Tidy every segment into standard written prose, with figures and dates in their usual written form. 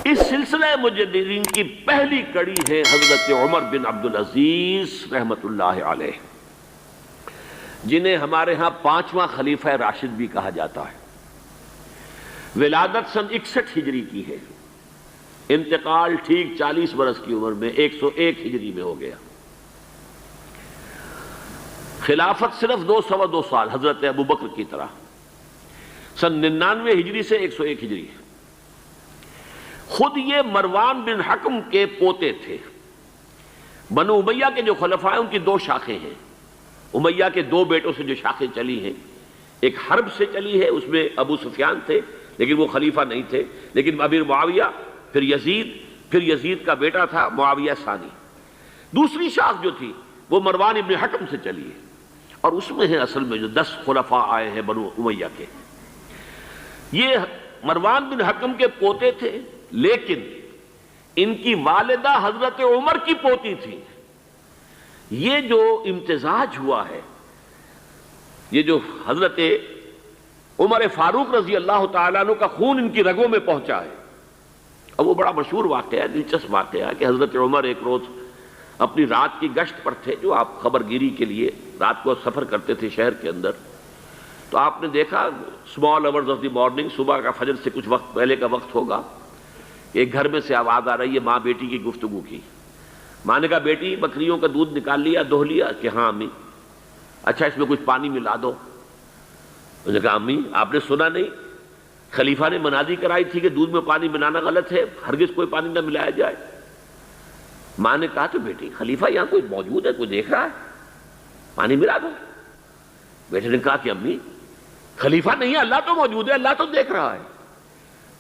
اس سلسلہ مجددین کی پہلی کڑی ہے حضرت عمر بن عبدالعزیز رحمت اللہ علیہ، جنہیں ہمارے ہاں 5واں خلیفہ راشد بھی کہا جاتا ہے۔ ولادت سن 61 ہجری کی ہے، انتقال ٹھیک 40 برس کی عمر میں 101 ہجری میں ہو گیا۔ خلافت صرف 2 سال حضرت ابوبکر کی طرح، سن 99 ہجری سے 101 ہجری۔ خود یہ مروان بن حکم کے پوتے تھے۔ بنو امیہ کے جو خلفاء ہیں ان کی 2 شاخیں ہیں، امیہ کے 2 بیٹوں سے جو شاخیں چلی ہیں، ایک حرب سے چلی ہے، اس میں ابو سفیان تھے لیکن وہ خلیفہ نہیں تھے، لیکن امیر معاویہ، پھر یزید کا بیٹا تھا معاویہ ثانی۔ دوسری شاخ جو تھی وہ مروان ابن حکم سے چلی ہے، اور اس میں ہے اصل میں جو 10 خلفاء آئے ہیں بنو امیہ کے۔ یہ مروان بن حکم کے پوتے تھے، لیکن ان کی والدہ حضرت عمر کی پوتی تھی۔ یہ جو امتزاج ہوا ہے، یہ جو حضرت عمر فاروق رضی اللہ تعالیٰ عنہ کا خون ان کی رگوں میں پہنچا ہے، اور وہ بڑا مشہور واقعہ ہے، دلچسپ واقعہ ہے کہ حضرت عمر ایک روز اپنی رات کی گشت پر تھے، جو آپ خبر گیری کے لیے رات کو سفر کرتے تھے شہر کے اندر، تو آپ نے دیکھا small hours of the morning, صبح کا فجر سے کچھ وقت پہلے کا وقت ہوگا، ایک گھر میں سے آواز آ رہی ہے ماں بیٹی کی گفتگو کی۔ ماں نے کہا بیٹی بکریوں کا دودھ نکال لیا، دہو لیا؟ کہ ہاں امی۔ اچھا اس میں کچھ پانی ملا دو۔ انہوں نے کہا امی آپ نے سنا نہیں، خلیفہ نے منادی کرائی تھی کہ دودھ میں پانی ملانا غلط ہے، ہرگز کوئی پانی نہ ملایا جائے۔ ماں نے کہا تو بیٹی خلیفہ یہاں کوئی موجود ہے، کوئی دیکھ رہا ہے، پانی ملا دو۔ بیٹے نے کہا کہ امی خلیفہ نہیں ہے، اللہ تو موجود ہے، اللہ تو دیکھ رہا ہے۔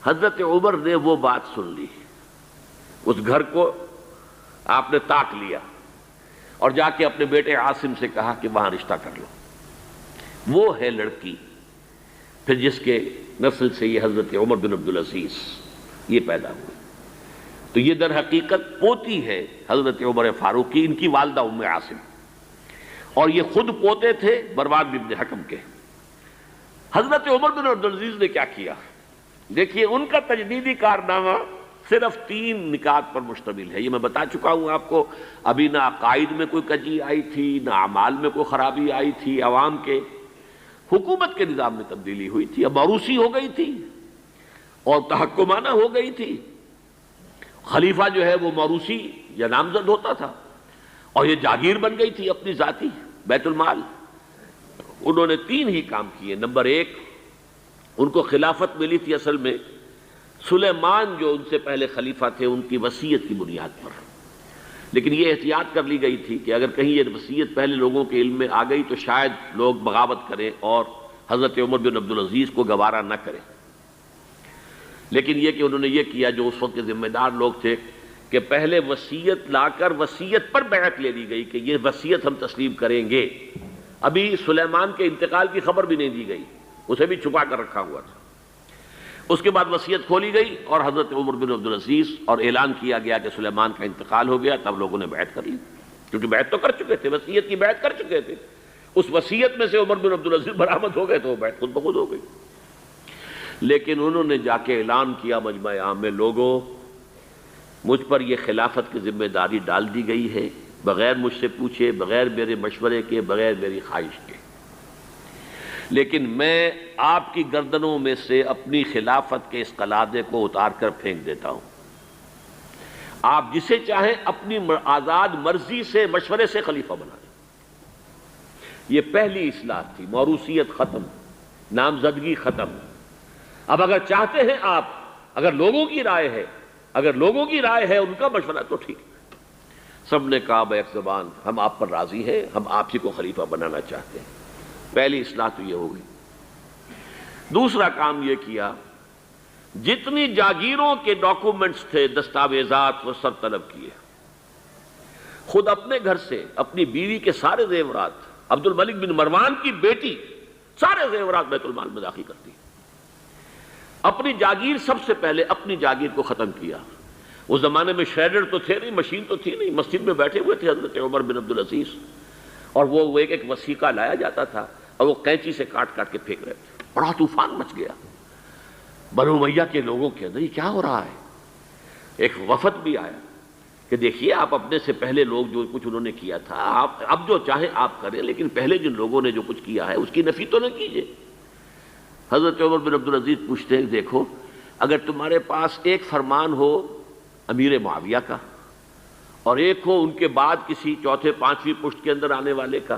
حضرت عمر نے وہ بات سن لی، اس گھر کو آپ نے تاک لیا اور جا کے اپنے بیٹے عاصم سے کہا کہ وہاں رشتہ کر لو۔ وہ ہے لڑکی پھر جس کے نسل سے یہ حضرت عمر بن عبدالعزیز یہ پیدا ہوئی۔ تو یہ در حقیقت پوتی ہے حضرت عمر فاروق کی، ان کی والدہ ام عاصم، اور یہ خود پوتے تھے مروان بن حکم کے۔ حضرت عمر بن عبدالعزیز نے کیا کیا؟ دیکھیے ان کا تجدیدی کارنامہ صرف 3 نکات پر مشتمل ہے، یہ میں بتا چکا ہوں آپ کو۔ ابھی نہ عقائد میں کوئی کجی آئی تھی، نہ اعمال میں کوئی خرابی آئی تھی، عوام کے حکومت کے نظام میں تبدیلی ہوئی تھی، اب موروثی ہو گئی تھی اور تحکمانہ ہو گئی تھی۔ خلیفہ جو ہے وہ موروثی یا نامزد ہوتا تھا، اور یہ جاگیر بن گئی تھی اپنی ذاتی بیت المال۔ انہوں نے 3 ہی کام کیے۔ نمبر 1، ان کو خلافت ملی تھی اصل میں سلیمان جو ان سے پہلے خلیفہ تھے ان کی وصیت کی بنیاد پر، لیکن یہ احتیاط کر لی گئی تھی کہ اگر کہیں یہ وصیت پہلے لوگوں کے علم میں آ گئی تو شاید لوگ بغاوت کریں اور حضرت عمر بن عبدالعزیز کو گوارا نہ کریں۔ لیکن یہ کہ انہوں نے یہ کیا جو اس وقت کے ذمہ دار لوگ تھے کہ پہلے وصیت لا کر وصیت پر بیعت لے لی گئی کہ یہ وصیت ہم تسلیم کریں گے۔ ابھی سلیمان کے انتقال کی خبر بھی نہیں دی گئی، اسے بھی چھپا کر رکھا ہوا تھا۔ اس کے بعد وصیت کھولی گئی اور حضرت عمر بن عبدالعزیز، اور اعلان کیا گیا کہ سلیمان کا انتقال ہو گیا، تب لوگوں نے بیعت کر لی، کیونکہ بیعت تو کر چکے تھے، وصیت کی بیعت کر چکے تھے۔ اس وصیت میں سے عمر بن عبدالعزیز برآمد ہو گئے تو وہ بیعت خود بخود ہو گئی۔ لیکن انہوں نے جا کے اعلان کیا مجمع عام میں، لوگوں مجھ پر یہ خلافت کی ذمہ داری ڈال دی گئی ہے، بغیر مجھ سے پوچھے، بغیر میرے مشورے کے، بغیر میری خواہش کے، لیکن میں آپ کی گردنوں میں سے اپنی خلافت کے اس قلادے کو اتار کر پھینک دیتا ہوں۔ آپ جسے چاہیں اپنی آزاد مرضی سے مشورے سے خلیفہ بنائیں۔ یہ پہلی اصلاح تھی، موروثیت ختم، نامزدگی ختم۔ اب اگر چاہتے ہیں آپ، اگر لوگوں کی رائے ہے ان کا مشورہ تو ٹھیک۔ سب نے کہا بیک زبان ہم آپ پر راضی ہیں، ہم آپ ہی کو خلیفہ بنانا چاہتے ہیں۔ پہلی اصلاح تو یہ ہو گئی۔ دوسرا کام یہ کیا، جتنی جاگیروں کے ڈاکومنٹس تھے، دستاویزات، وہ سب طلب کیے۔ خود اپنے گھر سے اپنی بیوی کے سارے زیورات، عبد الملک بن مروان کی بیٹی سارے زیورات بیت المال میں داخل کرتی۔ اپنی جاگیر سب سے پہلے اپنی جاگیر کو ختم کیا۔ اس زمانے میں شریڈر تو تھے نہیں، مشین تو تھی نہیں، مسجد میں بیٹھے ہوئے تھے حضرت عمر بن عبدالعزیز، اور وہ ایک وثیقہ لایا جاتا تھا اور وہ قینچی سے کاٹ کاٹ کے پھینک رہے تھے۔ بڑا طوفان مچ گیا بنو امیہ کے لوگوں کے اندر، یہ کیا ہو رہا ہے؟ ایک وفد بھی آیا کہ دیکھیے آپ اپنے سے پہلے لوگ جو کچھ انہوں نے کیا تھا، آپ اب جو چاہیں آپ کریں، لیکن پہلے جن لوگوں نے جو کچھ کیا ہے اس کی نفی تو نہ کیجیے۔ حضرت عمر بن عبدالعزیز پوچھتے ہیں دیکھو اگر تمہارے پاس ایک فرمان ہو امیر معاویہ کا اور ایک ہو ان کے بعد کسی چوتھے پانچویں پشت کے اندر آنے والے کا،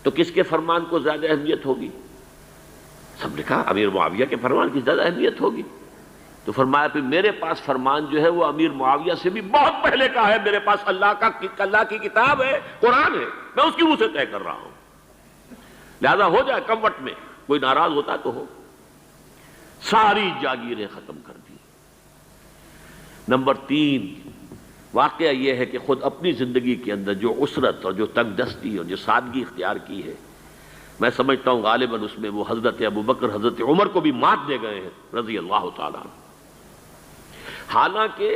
تو کس کے فرمان کو زیادہ اہمیت ہوگی؟ سب نے کہا امیر معاویہ کے فرمان کی زیادہ اہمیت ہوگی۔ تو فرمایا پھر میرے پاس فرمان جو ہے وہ امیر معاویہ سے بھی بہت پہلے کا ہے، میرے پاس اللہ کی کتاب ہے، قرآن ہے، میں اس کی منہ سے طے کر رہا ہوں، لہذا ہو جائے کم وقت میں، کوئی ناراض ہوتا تو ہو۔ ساری جاگیریں ختم کر دی۔ نمبر 3 واقعہ یہ ہے کہ خود اپنی زندگی کے اندر جو عسرت اور جو تنگ دستی اور جو سادگی اختیار کی ہے، میں سمجھتا ہوں غالباً اس میں وہ حضرت ابو بکر حضرت عمر کو بھی مات دے گئے ہیں رضی اللہ تعالیٰ عنہ۔ حالانکہ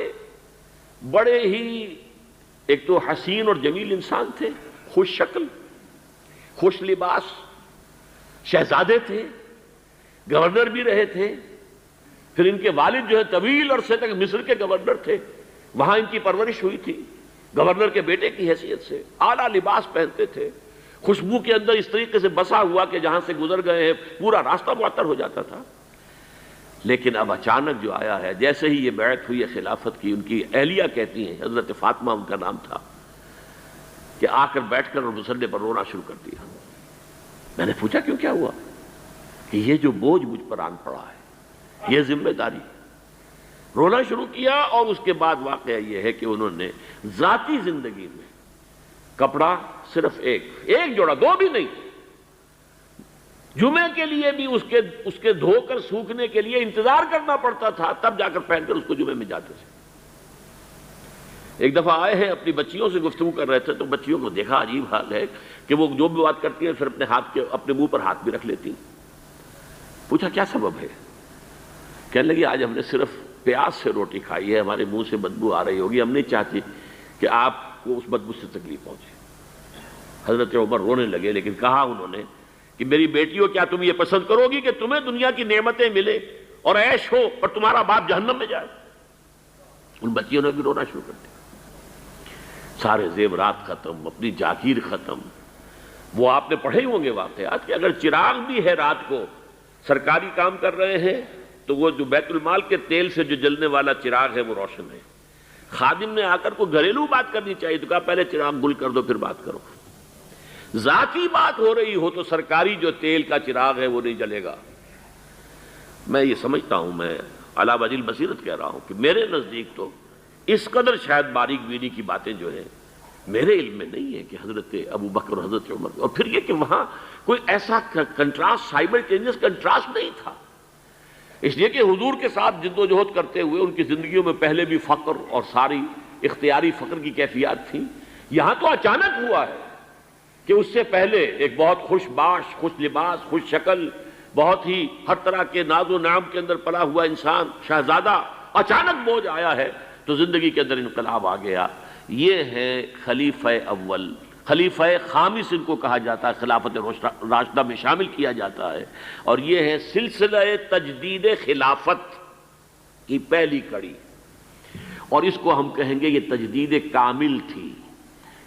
بڑے ہی ایک تو حسین اور جمیل انسان تھے، خوش شکل، خوش لباس، شہزادے تھے، گورنر بھی رہے تھے، پھر ان کے والد جو ہے طویل عرصے تک مصر کے گورنر تھے، وہاں ان کی پرورش ہوئی تھی گورنر کے بیٹے کی حیثیت سے، اعلیٰ لباس پہنتے تھے، خوشبو کے اندر اس طریقے سے بسا ہوا کہ جہاں سے گزر گئے ہیں پورا راستہ معطر ہو جاتا تھا۔ لیکن اب اچانک جو آیا ہے، جیسے ہی یہ بیعت ہوئی ہے خلافت کی، ان کی اہلیہ کہتی ہیں، حضرت فاطمہ ان کا نام تھا، کہ آ کر بیٹھ کر اور مصلے پر رونا شروع کر دیا۔ میں نے پوچھا کیوں، کیا ہوا؟ کہ یہ جو بوجھ مجھ پر آن پڑا ہے، یہ ذمہ داری، رونا شروع کیا۔ اور اس کے بعد واقعہ یہ ہے کہ انہوں نے ذاتی زندگی میں کپڑا صرف ایک جوڑا، 2 بھی نہیں، جمعے کے لیے بھی اس کے دھو کر سوکھنے کے لیے انتظار کرنا پڑتا تھا، تب جا کر پہن کر اس کو جمعے میں جاتے تھے۔ ایک دفعہ آئے ہیں اپنی بچیوں سے گفتگو کر رہے تھے، تو بچیوں کو دیکھا عجیب حال ہے کہ وہ جو بھی بات کرتی ہیں پھر اپنے منہ پر ہاتھ بھی رکھ لیتی۔ پوچھا کیا سبب ہے؟ کہنے لگی آج ہم نے صرف پیاز سے روٹی کھائی ہے، ہمارے منہ سے بدبو آ رہی ہوگی، ہم نہیں چاہتی کہ آپ کو اس بدبو سے تکلیف پہنچے۔ حضرت عمر رونے لگے، لیکن کہا انہوں نے کہ میری بیٹیوں کیا تم یہ پسند کرو گی کہ تمہیں دنیا کی نعمتیں ملے اور عیش ہو اور تمہارا باپ جہنم میں جائے؟ ان بچیوں نے بھی رونا شروع کر دیا۔ سارے زیورات ختم، اپنی جاگیر ختم۔ وہ آپ نے پڑھے ہوں گے واقعات کہ اگر چراغ بھی ہے رات کو سرکاری کام کر رہے ہیں تو وہ جو بیت المال کے تیل سے جو جلنے والا چراغ ہے وہ روشن ہے۔ خادم نے آ کر کو گھریلو بات کرنی چاہیے تو کہا پہلے چراغ گل کر دو پھر بات کرو۔ ذاتی بات ہو رہی ہو تو سرکاری جو تیل کا چراغ ہے وہ نہیں جلے گا۔ میں یہ سمجھتا ہوں، میں علی وجہ البصیرت کہہ رہا ہوں کہ میرے نزدیک تو اس قدر شاید باریک بینی کی باتیں جو ہیں میرے علم میں نہیں ہے کہ حضرت ابو بکر اور حضرت عمر، اور پھر یہ کہ وہاں کوئی ایسا کنٹراسٹ، سائملٹینیس کنٹراسٹ نہیں تھا، اس لیے کہ حضور کے ساتھ جد و جہد کرتے ہوئے ان کی زندگیوں میں پہلے بھی فقر اور ساری اختیاری فقر کی کیفیات تھی۔ یہاں تو اچانک ہوا ہے کہ اس سے پہلے ایک بہت خوش باش، خوش لباس، خوش شکل، بہت ہی ہر طرح کے ناز و نعم کے اندر پلا ہوا انسان، شہزادہ، اچانک بوجھ آیا ہے تو زندگی کے اندر انقلاب آ گیا۔ یہ ہے خلیفہ اول، خلیفہ خامس ان کو کہا جاتا ہے، خلافت راشدہ میں شامل کیا جاتا ہے، اور یہ ہے سلسلہ تجدید خلافت کی پہلی کڑی، اور اس کو ہم کہیں گے یہ تجدید کامل تھی،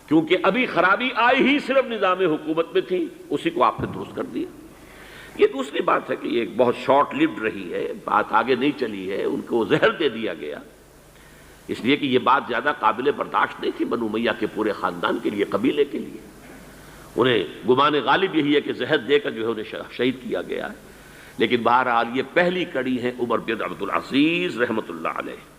کیونکہ ابھی خرابی آئی ہی صرف نظام حکومت میں تھی، اسی کو آپ نے درست کر دیا۔ یہ دوسری بات ہے کہ یہ ایک بہت شارٹ لیوڈ رہی ہے، بات آگے نہیں چلی ہے، ان کو زہر دے دیا گیا، اس لیے کہ یہ بات زیادہ قابل برداشت نہیں تھی بنو امیہ کے پورے خاندان کے لیے، قبیلے کے لیے۔ انہیں گمان غالب یہی ہے کہ زہر دے کر جو ہے انہیں شہید کیا گیا ہے، لیکن بہرحال یہ پہلی کڑی ہے عمر بن عبد العزیز رحمۃ اللہ علیہ۔